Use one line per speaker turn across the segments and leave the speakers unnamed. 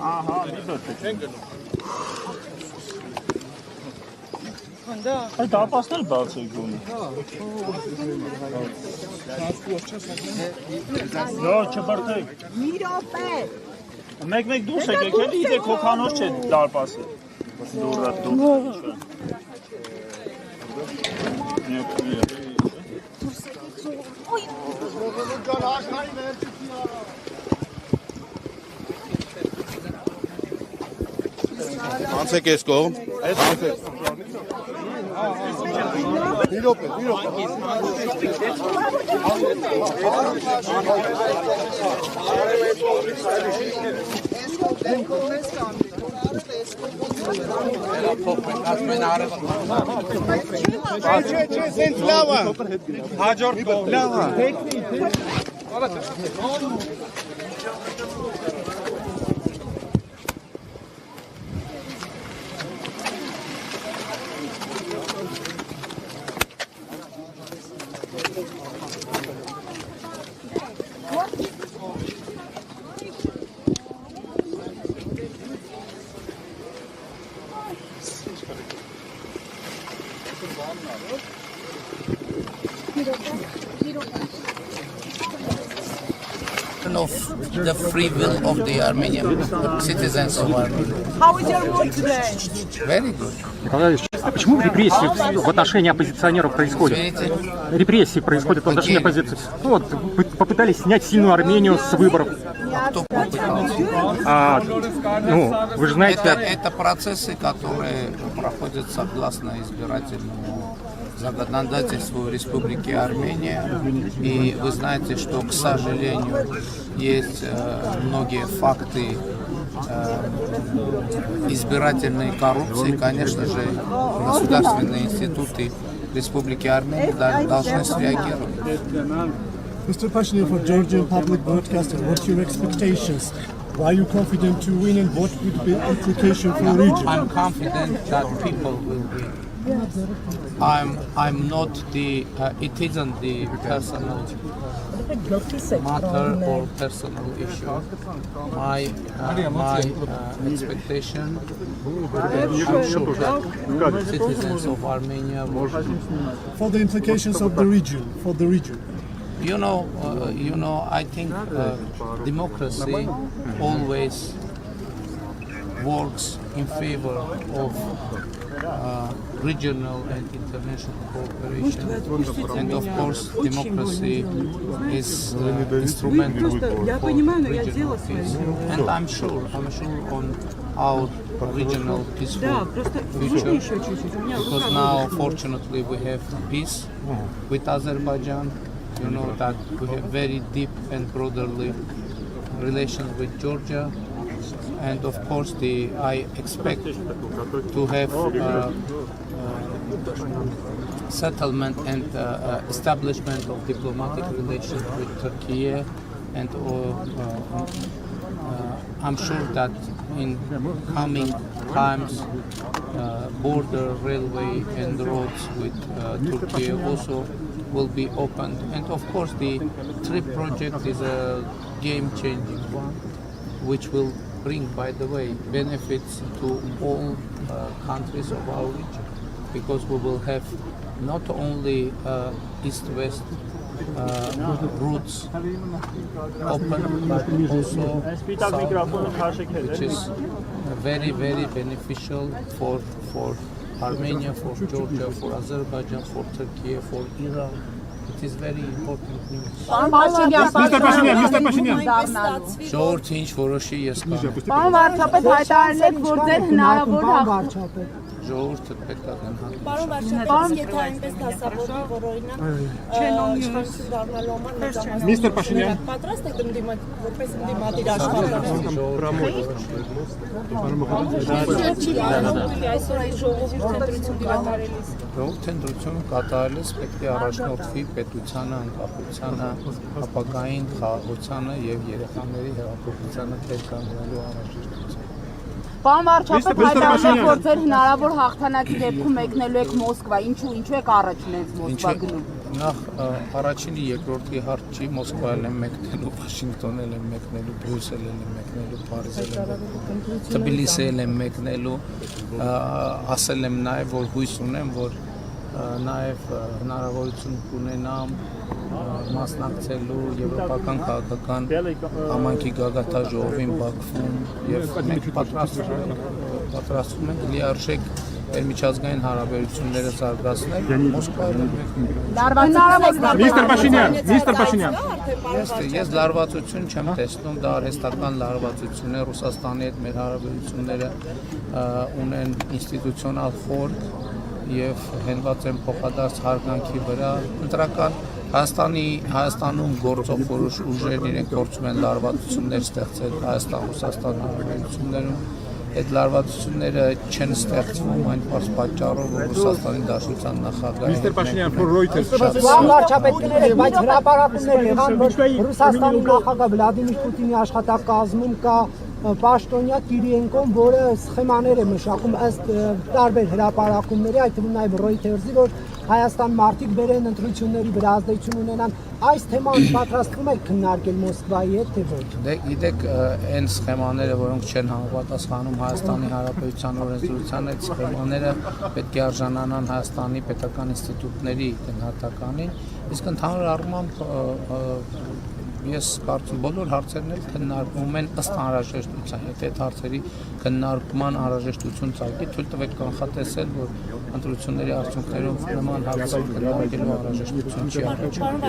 Ահա, դիպը։ Այդ դարպասն էլ բաց է գոնի։ Լո, չբրդեք։
Մի րոպե։
Մեկ-մեկ դուրս եք եկել, իդե քոքանոր չէ դարպասը։ Դուրը դուրս։
Անցեք ես կողմ։
Of the free will of the Armenian citizens of Armenia.
How is your mood today?
Very good.
Николай Ильич, а почему репрессии в отношении оппозиционеров происходят? Репрессии происходят в отношении оппозиции. Ну, вот, попытались снять сильную Армению с выборов.
Кто попытался?
Вы же знаете...
Это процессы, которые проходят согласно избирательному законодательству Республики Армения. И вы знаете, что, к сожалению, есть многие факты избирательной коррупции. Конечно же, государственные институты Республики Армения должны среагировать.
Mr. Pashinyan, for Georgian public broadcasting, what are your expectations? Why are you confident to win and what would be the implication for the region?
I'm confident that people will win. I'm not the, it isn't the personal matter or personal issue. My expectation, I'm sure that citizens of Armenia will win.
For the implications of the region,
You know, I think democracy always works in favor of regional and international cooperation, and of course democracy is instrumental for regional peace. And I'm sure on our regional peaceful future, because now fortunately we have peace with Azerbaijan. You know that we have very deep and brotherly relations with Georgia. And of course, I expect to have settlement and establishment of diplomatic relations with Turkey, and I'm sure that in coming times, border, railway, and roads with Turkey also will be opened. And of course, the TRIP project is a game-changing one, which will bring, by the way, benefits to all countries of our region, because we will have not only east-west routes open, but also south, which is very, very beneficial for Armenia, for Georgia, for Azerbaijan, for Turkey, for Iran. It is very important news.
Mr. Pashinyan.
Ժողովրդի ինչ որոշի ես կանեմ։
Պարոն վարչապետ, հայտարարեք, որ ձեր հնարավոր հաղթանակը։
Ժողովուրդը պետք է գնահատի։
Պարոն վարչապետ, եթե այնպես դասավորվի, որ օրինակ իշխանություն դառնալու համար մեծամասնություն
Mr. Pashinyan.
պատրաստ եք որպես ընդդիմադիր աշխատող։ Այսօր այս ժողովուրդ ընտրություն դիմադրելիս։
Ժողովուրդ ընտրությունը կատարելիս պետք է առաջնորդվի պետությանը, անկախությանը, ապագային խաղաղությանը եւ երեխաների հեղափոխությանը թեր կանգնելու անհրաժեշտությամբ։
Պարոն վարչապետ, հայտարարեք, որ ձեր հնարավոր հաղթանակի դեպքում մեկնելու եք Մոսկվա, ինչու եք առաջ նենց Մոսկվա գնում։
նախ առաջինի երկրորդի հարց չի Մոսկվայել են մեկնելու, Վաշինգտոնել են մեկնելու, Բրյուսել են մեկնելու, Փարիզել են մեկնելու, Թբիլիսիել են մեկնելու, ասել եմ նաև որ հույս ունեմ, որ նաև հնարավորություն կունենամ մասնակցելու եվրոպական քաղաքական համայնքի գագաթաժողովին Բաքվում եւ մենք պատրաստվում ենք լիարժեք միջազգային հարաբերությունները զարգացնել Մոսկվայում։
Միստր Փաշինյան,
Ես լարվածություն չեմ տեսնում, դա արհեստական լարվածություն է, Ռուսաստանի հետ մեր հարաբերությունները ունեն ինստիտուցիոնալ խորք եւ հենված են փոխադարձ հարգանքի վրա, ընտրական Հայաստանում գործող որոշ ուժեր իրենք փորձում են լարվածություններ ստեղծել Հայաստան-Ռուսաստան հարաբերություններում, այդ լարվածությունները չեն ստեղծվում այն պատճառով, որ Ռուսաստանի Դաշնության նախագահը
Միստր Փաշինյան, for Reuters
վարչապետները, բայց հրապարակումներ եղան, որ Ռուսաստանի նախագահ Վլադիմիր Պուտինի աշխատակազմում կա Պաշտոնյա Կիրիենկոն, որը սխեմաներ է մշակում ըստ տարբեր հրապարակումների, այդ թվում նաև Reuters-ի, որ Հայաստան մարդիկ բերեն ընտրությունների վրա ազդեցություն ունենան, այս թեման պատրաստվում եք քննարկել Մոսկվայի հետ, թե ոչ։
Դե գիտեք, այն սխեմաները, որոնք չեն համապատասխանում Հայաստանի Հանրապետության օրենսդրությանը, այդ սխեմաները պետք է արժանանան Հայաստանի պետական ինստիտուտների գնահատականին, իսկ ընդհանուր առմամբ ես կարծում բոլոր հարցերն էլ քննարկվում են ըստ անհրաժեշտության, եթե այդ հարցերի քննարկման անհրաժեշտություն ծագի, թույլ տվեք կանխատեսել, որ ընտրությունների արդյունքներով նման հարցեր քննարկելու անհրաժեշտություն չի առաջանում։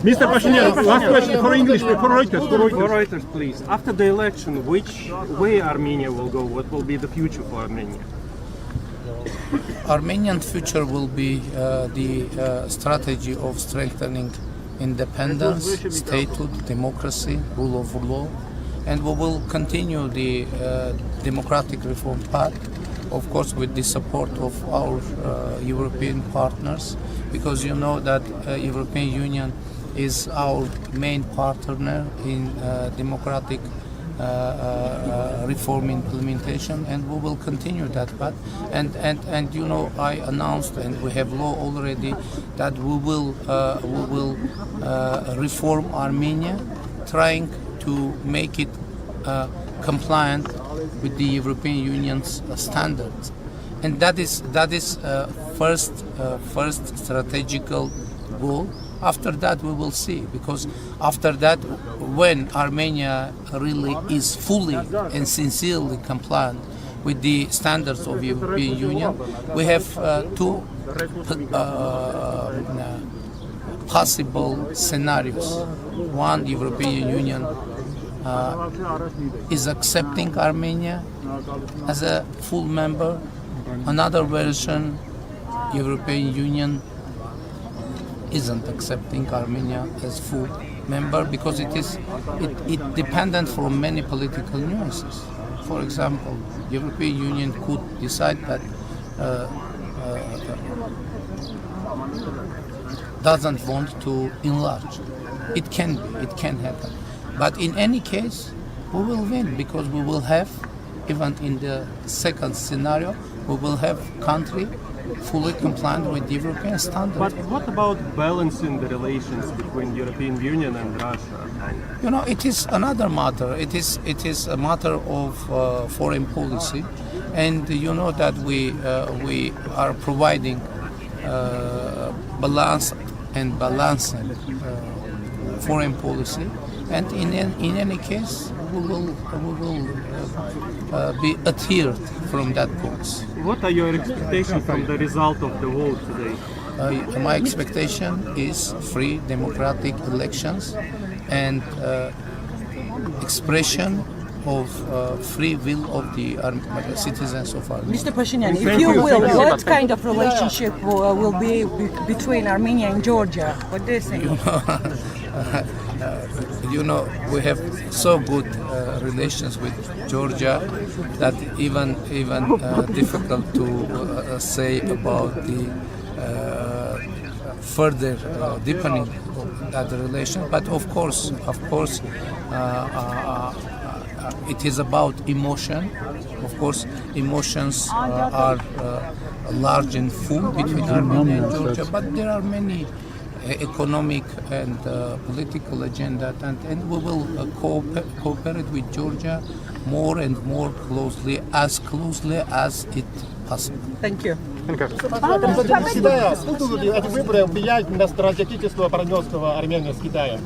Mr. Pashinyan, last question for English, for Reuters.
For Reuters, please. After the election, which way Armenia will go? What will be the future for Armenia?
Armenian future will be the strategy of strengthening independence, statehood, democracy, rule of law, and we will continue the democratic reform path, of course with the support of our European partners, because you know that European Union is our main partner in democratic reform implementation, and we will continue that path. And you know, I announced, and we have law already, that we will reform Armenia, trying to make it compliant with the European Union's standards, and that is first strategical goal. After that, we will see, because after that, when Armenia really is fully and sincerely compliant with the standards of the European Union, we have two possible scenarios. One, the European Union is accepting Armenia as a full member. Another version, European Union isn't accepting Armenia as full member, because it dependent from many political nuances. For example, European Union could decide that doesn't want to enlarge. It can happen. But in any case, we will win, because we will have, even in the second scenario, we will have country fully compliant with the European standards.
But what about balancing the relations between European Union and Russia?
You know, it is another matter. It is a matter of foreign policy, and you know that we are providing balanced and balancing foreign policy, and in any case we will be adhered from that course.
What are your expectations from the result of the vote today?
My expectation is free democratic elections and expression of free will of the citizens of Armenia.
Mr. Pashinyan, if you will, what kind of relationship will be between Armenia and Georgia? What do you think?
You know, we have so good relations with Georgia that even difficult to say about the further deepening of that relation. But of course, it is about emotion. Of course, emotions are large and full between Armenia and Georgia, but there are many economic and political agenda, and we will cooperate with Georgia more and more closely as it possible.
Thank you.
Эти выборы влияют на стратегическое партнерство Армении с Китаем?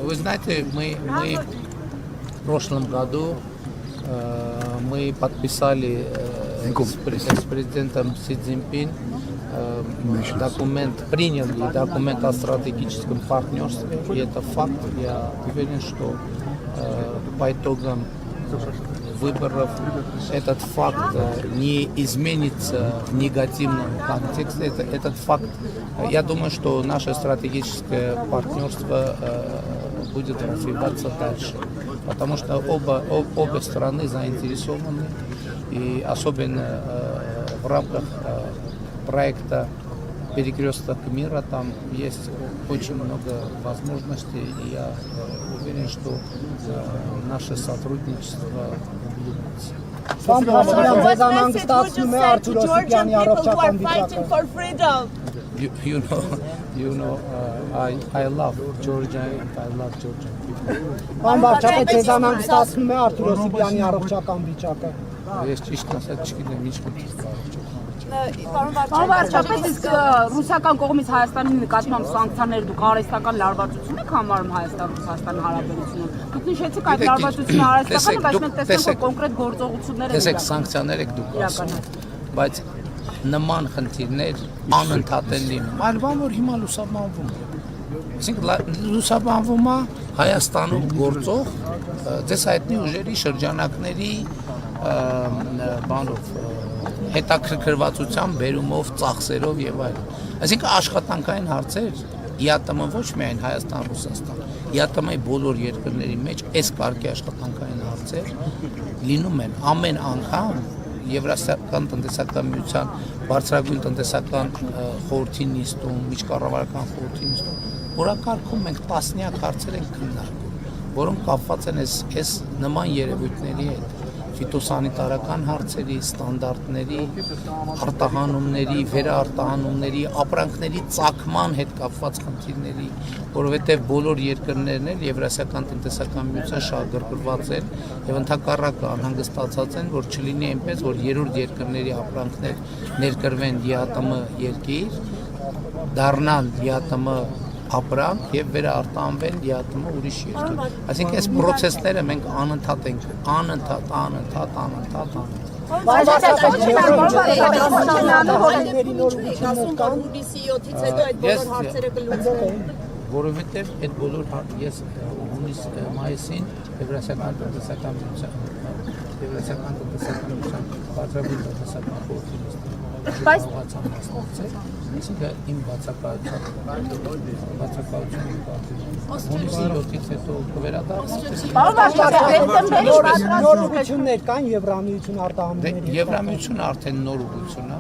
Вы знаете, мы в прошлом году мы подписали с президентом Си Цзиньпин приняли документ о стратегическом партнерстве, и это факт. Я уверен, что по итогам выборов этот факт не изменится в негативном контексте. Этот факт, я думаю, что наше стратегическое партнерство будет развиваться дальше, потому что обе стороны заинтересованы, и особенно в рамках проекта «Перекресток мира» там есть очень много возможностей, и я уверен, что наше сотрудничество углубится. You know, I love Georgia and I love Georgian people. Ես ճիշտ ասած չգիտեմ ինչ
Պարոն վարչապետ, իսկ ռուսական կողմից Հայաստանի նկատմամբ սանկցիաները դուք արհեստական լարվածություն եք համարում Հայաստան-Ռուսաստան հարաբերությունում։ Դուք նշեցիք այդ լարվածությունը արհեստական, բայց մենք տեսնում ենք կոնկրետ գործողություններ են։
Տեսեք, սանկցիաներ եք դուք ասում, բայց նման խնդիրներ անընդհատ են լինում։ Այլ բան որ հիմա լուսաբանվում է։ Այսինքն լուսաբանվում է Հայաստանում գործող ձեզ հայտնի ուժերի շրջանակների բանով հետաքրքրվածության բերումով, ծախսերով եւ այլն։ Այսինքն աշխատանքային հարցեր ԵԱՏՄ ոչ միայն Հայաստան-Ռուսաստան, ԵԱՏՄ-ի բոլոր երկրների մեջ այս կարգի աշխատանքային հարցեր լինում են ամեն անգամ Եվրասիական տնտեսական միության բարձրագույն տնտեսական խորհրդի նիստում, միջկառավարական խորհրդի նիստում օրակարգում մենք տասնյակ հարցեր ենք քննարկում, որոնք կապված են այս նման երևույթների հետ։ Ֆիտոսանիտարական հարցերի, ստանդարտների, արտահանումների, վերարտահանումների, ապրանքների ծագման հետ կապված խնդիրների, որովհետև բոլոր երկրներն էլ Եվրասիական տնտեսական միության շահագրգռված են եւ ընդհակառակը անհանգստացած են, որ չլինի այնպես, որ երրորդ երկրների ապրանքներ ներկրվեն ԵԱՏՄ երկիր, դառնան ԵԱՏՄ ապրանք եւ վերարտահանվեն ԵԱՏՄ ուրիշ երկիր։ Այսինքն այս process-ները մենք անընդհատ ենք, անընդհատ։ Որովհետեւ այդ բոլոր ես հունիս մայիսին Եվրասիական տնտեսական միության բարձրագույն տնտեսական խորհրդի Այսինքն իմ բացակայությունը հունիսի 7-ից հետո կվերադառնա։
Նոր ուղղություններ կան Եվրամիություն արտահանումների։
Եվրամիությունը արդեն նոր ուղղություն է։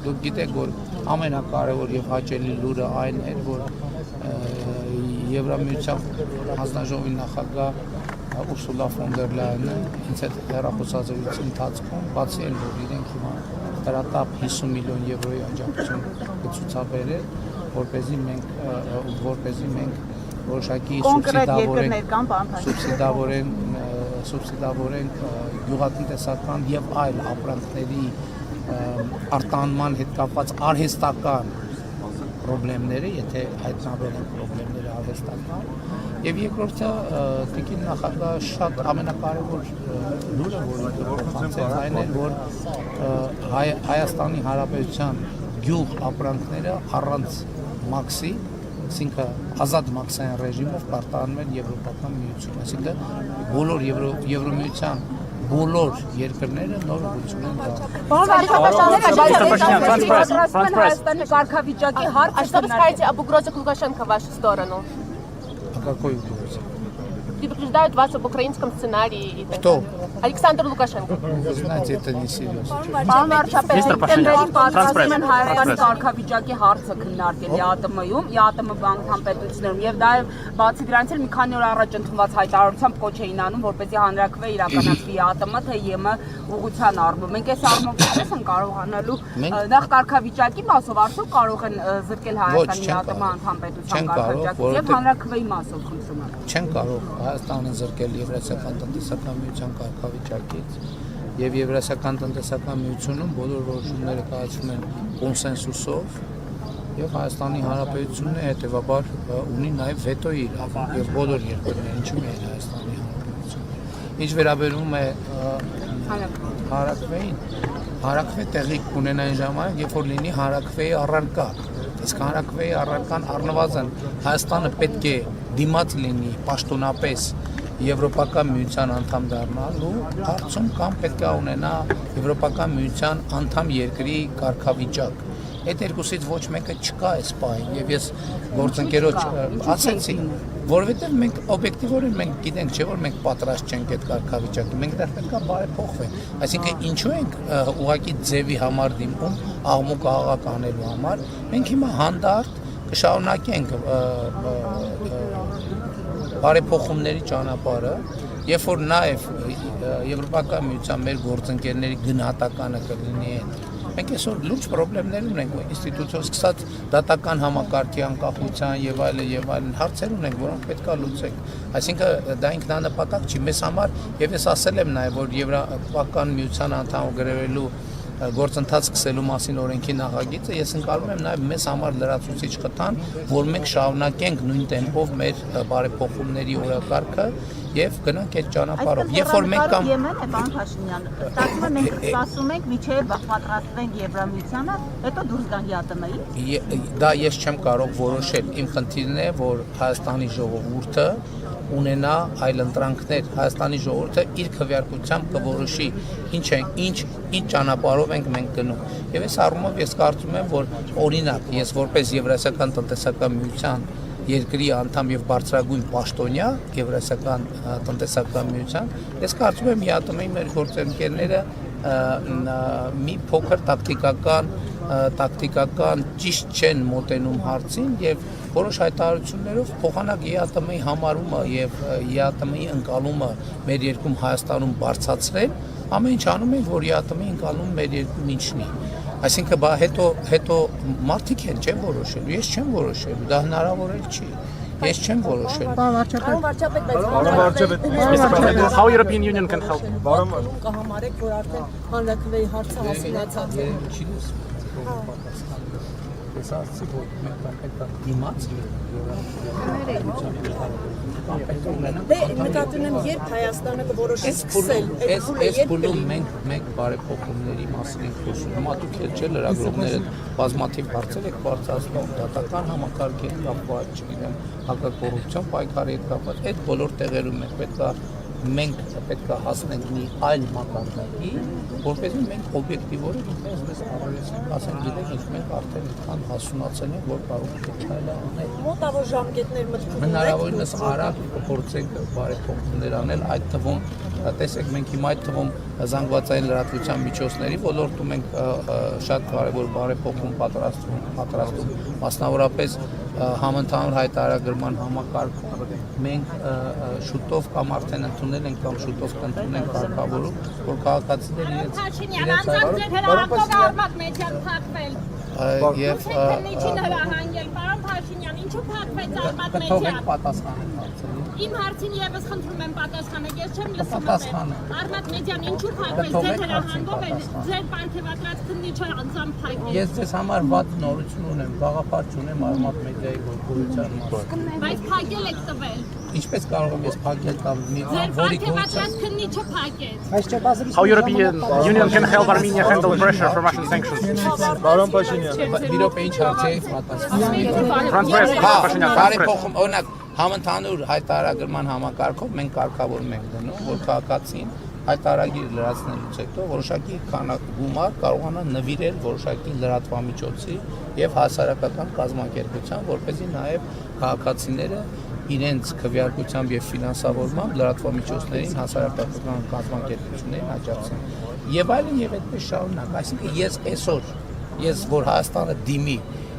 Դուք գիտեք, որ ամենակարևոր եւ հաճելի լուրը այն էր, որ Եվրամիության հանձնաժողովի նախագահ Ուրսուլա ֆոն դեր Լայենը ինձ հետ հեռախոսազրույցի ընթացքում բացի էլ որ իրենք հիմա դրատապ 50 միլիոն եվրոյի աջակցություն կցուցաբերել, որպեսզի մենք որոշակի սուբսիդավորենք գյուղատնտեսական եւ այլ ապրանքների արտահանման հետ կապված արհեստական պրոբլեմները, եթե հայտնաբերեն պրոբլեմները արհեստական, եւ երկրորդը տիկին նախագահ շատ ամենակարևոր լուրը, որը փոխանցեց այն է, որ Հայաստանի Հանրապետության գյուղ ապրանքները առանց մաքսի, այսինքն ազատ մաքսային ռեժիմով կարտահանում են Եվրոպական միություն, այսինքն բոլոր Եվրոմիության բոլոր երկրները նոր ուղղություն են
Что вы скажете об угрозе Лукашенко в вашу сторону?
Какой угрозе?
предупреждают вас об украинском сценарии и так
Кто?
далее. Александр Лукашенко.
Вы знаете, это не серьезно.
Պարոն վարչապետ,
Միսթր
սեպտեմբերին պատրաստվում են
Transpress.
Հայաստանի կարգավիճակի հարցը քննարկել ԵԱՏՄ-ում, ԵԱՏՄ անդամ պետություններում եւ դա բացի դրանից էլ մի քանի օր առաջ ընդունված հայտարարությամբ կոչ էին անում, որպեսզի հանրակրվե իրականացվի ԵԱՏՄ թե ԵՄ ուղղության առումով։ Մենք այս առումով ինչպես են կարողանալու նախ կարգավիճակի մասով արդյոք կարող են զրկել Հայաստանի ԵԱՏՄ անդամ պետության կարգավիճակից եւ հանրակրվեի մասով խնդրում եմ։
Չեն կարող Հայաստանը զրկել Եվրասիական տնտեսական միության կարգավիճակից եւ Եվրասիական տնտեսական միությունում բոլոր որոշումները կայացվում են կոնսենսուսով եւ Հայաստանի Հանրապետությունը հետեւաբար ունի նաեւ վետոյի իրավունք եւ բոլոր երկրները, ինչու՞ միայն Հայաստանի Հանրապետությունը։ Ինչ վերաբերում է հանրակրվեին, հանրակրվե տեղի կունենա այն ժամանակ, երբ որ լինի հանրակրվեի առարկա։ Իսկ հանրակրվեի առարկան առնվազն Հայաստանը պետք է դիմաց լինի պաշտոնապես Եվրոպական միության անդամ դառնալու հարցում կամ պետք է ունենա Եվրոպական միության անդամ երկրի կարգավիճակ։ Այդ երկուսից ոչ մեկը չկա այս պահին եւ ես գործընկերոջ ասեցի, որովհետեւ մենք օբյեկտիվորեն մենք գիտենք, չէ՞ որ մենք պատրաստ չենք այդ կարգավիճակի, մենք դեռ պետք է բարեփոխվենք։ Այսինքն ինչու ենք ուղղակի ձևի համար դիմում աղմուկ աղաղակ անելու համար, մենք հիմա հանդարտ կշարունակենք բարեփոխումների ճանապարհը, երբ որ նաև Եվրոպական միության մեր գործընկերների գնահատականը կլինի այդ։ Մենք այսօր լուրջ խնդիրներ ունենք ինստիտուցիոն սկսած դատական համակարգի անկախության եւ այլն հարցեր ունենք, որոնք պետք է լուծենք։ Այսինքն դա ինքնանպատակ չի մեզ համար եւ ես ասել եմ նաեւ որ Եվրոպական միության անդամ գրելու գործընթաց սկսելու մասին օրենքի նախագիծը ես ընկալում եմ նաև մեզ համար լրացուցիչ խթան, որ մենք շարունակենք նույն տեմպով մեր բարեփոխումների օրակարգը եւ գնանք այդ ճանապարհով։ Երբ որ մենք կամ
Եմեն է, պարոն Փաշինյան, ստացվում է մենք սպասում ենք միջև պատրաստվենք Եվրամիությանը, հետո դուրս գանք ԵԱՏՄ-ից։
Դա ես չեմ կարող որոշել։ Իմ խնդիրն է, որ Հայաստանի ժողովուրդը ունենա այլ ընտրանքներ, Հայաստանի ժողովուրդը իր քվեարկությամբ կորոշի ինչ ճանապարհով ենք մենք գնում։ Եվ այս առումով ես կարծում եմ, որ օրինակ ես որպես Եվրասիական տնտեսական միության երկրի անդամ եւ բարձրագույն պաշտոնյա Եվրասիական տնտեսական միության, ես կարծում եմ ԵԱՏՄ-ի մեր գործընկերները մի փոքր տակտիկական ճիշտ չեն մոտենում հարցին եւ որոշ հայտարարություններով փոխանակ ԵԱՏՄ-ի համարումը եւ ԵԱՏՄ-ի ընկալումը մեր երկրում Հայաստանում բարձրացրել, ամեն ինչ անում են, որ ԵԱՏՄ-ի ընկալումը մեր երկրում ինչնի։ Այսինքն հետո մարդիկ են չեն որոշելու, ես չեմ որոշելու, դա հնարավոր էլ չի։ Ես չեմ որոշել։
How European Union can help?
Կհամարեք, որ արդեն հանրակրվեի հարցը հասունացած է։
Ես ասացի, որ մենք պետք է դիմաց
Դե նկատի ունեմ, երբ Հայաստանը կորոշի սկսել
այս փուլում մենք բարեփոխումների մասին ենք խոսում։ Հիմա դուք էլ չէ լրագրողները բազմաթիվ հարցեր եք բարձրացնում դատական համակարգի հետ կապված, չգիտեմ, հակակոռուպցիոն պայքարի հետ կապված։ Այդ բոլոր տեղերում մենք պետք է հասնենք մի այլ մակարդակի, որպեսզի մենք օբյեկտիվորեն մեզ ասենք գիտենք, ինչ մենք արդեն այդքան հասունացել ենք, որ կարող ենք այլ անել։
Մոտավոր ժամկետներ մտքում եք։
Հնարավորինս արագ փորձենք բարեփոխումներ անել, այդ թվում տեսեք մենք հիմա այդ թվում զանգվածային լրատվության միջոցների ոլորտում ենք շատ կարևոր բարեփոխում պատրաստում, մասնավորապես համընդհանուր հայտարարագրման համակարգում մենք շուտով կամ արդեն ընդունել ենք կամ շուտով կընդունենք կարգավորում, որ քաղաքացիները իրենց եւ
Պարոն Փաշինյան, ինչու փակվեց Արմատ Իմ հարցին եւս խնդրում եմ պատասխանեք, ես չեմ լսում։ Արմատ մեդիան ինչու փակվեց, ձեր հրահանգով են, ձեր պարգևատրած քննիչը անձամբ փակել։
Ես ձեզ համար վատ նորություն ունեմ, գաղափար չունեմ Արմատ մեդիայի գործունեության մասին։
Բայց փակել եք տվել։
Ինչպես կարող եմ ես փակել տալ մի
Ձեր պարգևատրած քննիչը փակեց։
How European Union can help Armenia handle pressure from Russian sanctions?
Պարոն Փաշինյան,
Իրոք ինչ հարցի եք պատասխանում։
Transpress, Փաշինյան,
բարեփոխում, օրինակ համընդհանուր հայտարարագրման համակարգով մենք կարգավորում ենք դնում, որ քաղաքացին հայտարարագիր լրացնելուց հետո որոշակի քանակ գումար կարողանա նվիրել որոշակի լրատվամիջոցի եւ հասարակական կազմակերպության, որպեսզի նաեւ քաղաքացիները իրենց քվեարկությամբ եւ ֆինանսավորմամբ լրատվամիջոցներին հասարակական կազմակերպություններին աջակցեն եւ այլն եւ այդպես շարունակ այսինքն ես որ Հայաստանը դիմի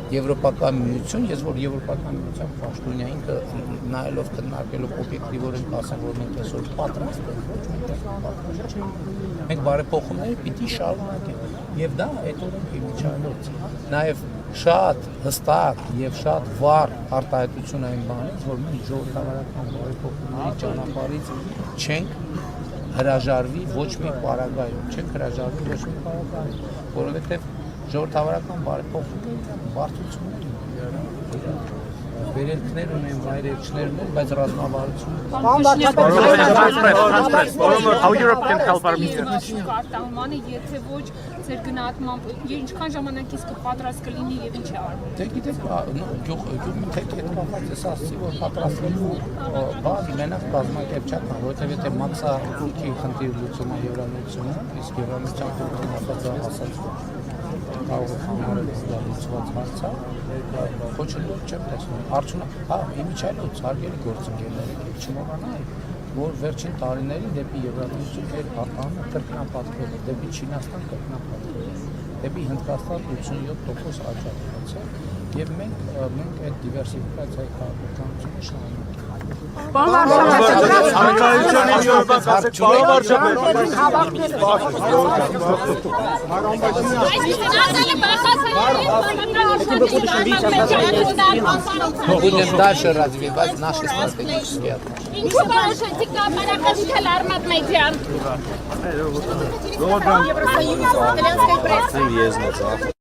Եվրոպական միություն, ես որ Եվրոպական միության պաշտոնյա ինքը նայելով քննարկելով օբյեկտիվորեն ասեմ, որ մենք այսօր պատրաստ ենք, մենք բարեփոխումները պիտի շարունակենք եւ դա այդ օրենքի միջոցով նաեւ շատ հստակ եւ շատ վառ արտահայտություն այն բանից, որ մենք ժողովրդավարական բարեփոխումների ճանապարհից չենք հրաժարվի ոչ մի պարագայում, չենք հրաժարվի ոչ մի պարագայում, որովհետեւ ժողովրդավարական բարեփոխումները բարդություններ են, վերելքներ ունեն, վայրէջքներ ունեն, բայց ռազմավարություն
How Europe can help Armenia?
Արտահանմանը, եթե ոչ ձեր գնահատմամբ, ինչքան ժամանակից կպատրաստ կլինի եւ ինչ է արվում։
Դե գիտեք, գյուղի թեք հետ կապված ես ասացի, որ պատրաստվելու բան մենակ կազմակերպչական, որովհետեւ եթե մաքսա ռուքի խնդիր լուծում է Եվրամիությունը, իսկ Եվրամիության խորհրդանախագահ ասաց, կարող է համարել դա լուծված հարց է, ոչինչ չեմ տեսնում։ Արդյունք, իմիջիայլոց հարգելի գործընկերներ, չմոռանալ, որ վերջին տարիներին դեպի Եվրամիություն էր կրկնապատկվել, դեպի Չինաստան կրկնապատկվել, դեպի Հնդկաստան 87% աճ ունեցել, եւ մենք այդ դիվերսիֆիկացիայի քաղաքականությունը շարունակենք։
Будем
дальше развивать наши стратегические отношения.
Ինչու որոշեցիք նապարակացնել Արմատ մեդիան։
Եվրոպայի